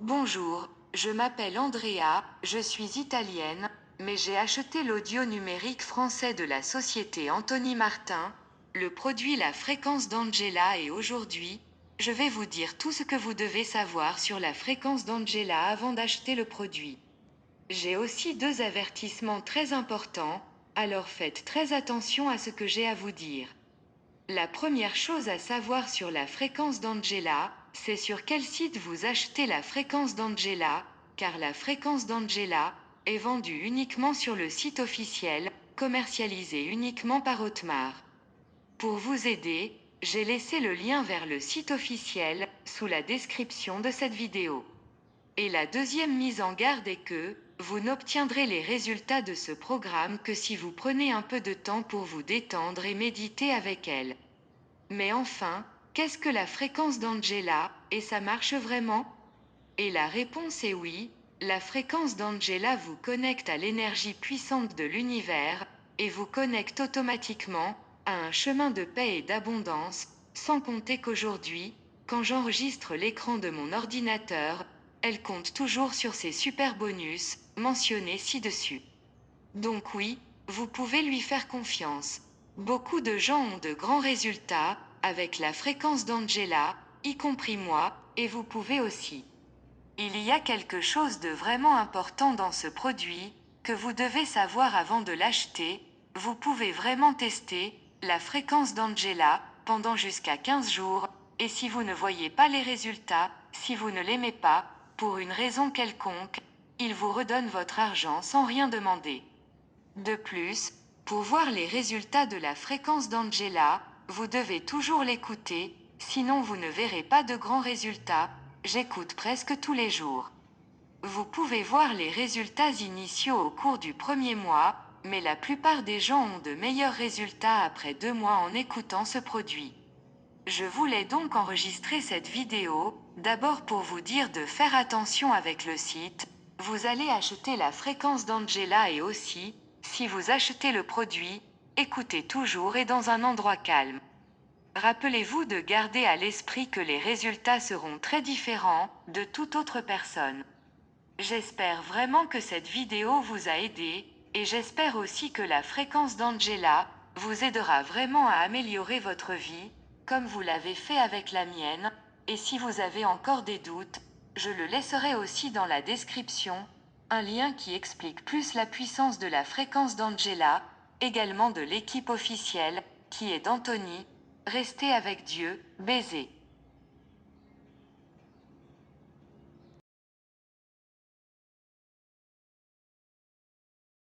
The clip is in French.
Bonjour, je m'appelle Andrea, je suis italienne, mais j'ai acheté l'audio numérique français de la société Anthony Martin, le produit La fréquence d'Angela et aujourd'hui, je vais vous dire tout ce que vous devez savoir sur la fréquence d'Angela avant d'acheter le produit. J'ai aussi deux avertissements très importants, alors faites très attention à ce que j'ai à vous dire. La première chose à savoir sur la fréquence d'Angela, c'est sur quel site vous achetez la fréquence d'Angela, car la fréquence d'Angela est vendue uniquement sur le site officiel, commercialisé uniquement par Otmar. Pour vous aider, j'ai laissé le lien vers le site officiel sous la description de cette vidéo. Et la deuxième mise en garde est que vous n'obtiendrez les résultats de ce programme que si vous prenez un peu de temps pour vous détendre et méditer avec elle. Mais enfin, qu'est-ce que la fréquence d'Angela, et ça marche vraiment? Et la réponse est oui, la fréquence d'Angela vous connecte à l'énergie puissante de l'univers, et vous connecte automatiquement à un chemin de paix et d'abondance, sans compter qu'aujourd'hui, quand j'enregistre l'écran de mon ordinateur, elle compte toujours sur ses super bonus, mentionnés ci-dessus. Donc oui, vous pouvez lui faire confiance. Beaucoup de gens ont de grands résultats, avec la fréquence d'Angela, y compris moi, et vous pouvez aussi. Il y a quelque chose de vraiment important dans ce produit, que vous devez savoir avant de l'acheter, vous pouvez vraiment tester, la fréquence d'Angela, pendant jusqu'à 15 jours, et si vous ne voyez pas les résultats, si vous ne l'aimez pas, pour une raison quelconque, il vous redonne votre argent sans rien demander. De plus, pour voir les résultats de la fréquence d'Angela, vous devez toujours l'écouter, sinon vous ne verrez pas de grands résultats, j'écoute presque tous les jours. Vous pouvez voir les résultats initiaux au cours du premier mois, mais la plupart des gens ont de meilleurs résultats après 2 mois en écoutant ce produit. Je voulais donc enregistrer cette vidéo, d'abord pour vous dire de faire attention avec le site, vous allez acheter la fréquence d'Angela et aussi, si vous achetez le produit, écoutez toujours et dans un endroit calme. Rappelez-vous de garder à l'esprit que les résultats seront très différents de toute autre personne. J'espère vraiment que cette vidéo vous a aidé, et j'espère aussi que la fréquence d'Angela vous aidera vraiment à améliorer votre vie, comme vous l'avez fait avec la mienne, et si vous avez encore des doutes, je le laisserai aussi dans la description, un lien qui explique plus la puissance de la fréquence d'Angela, également de l'équipe officielle, qui est d'Anthony. Restez avec Dieu, baiser.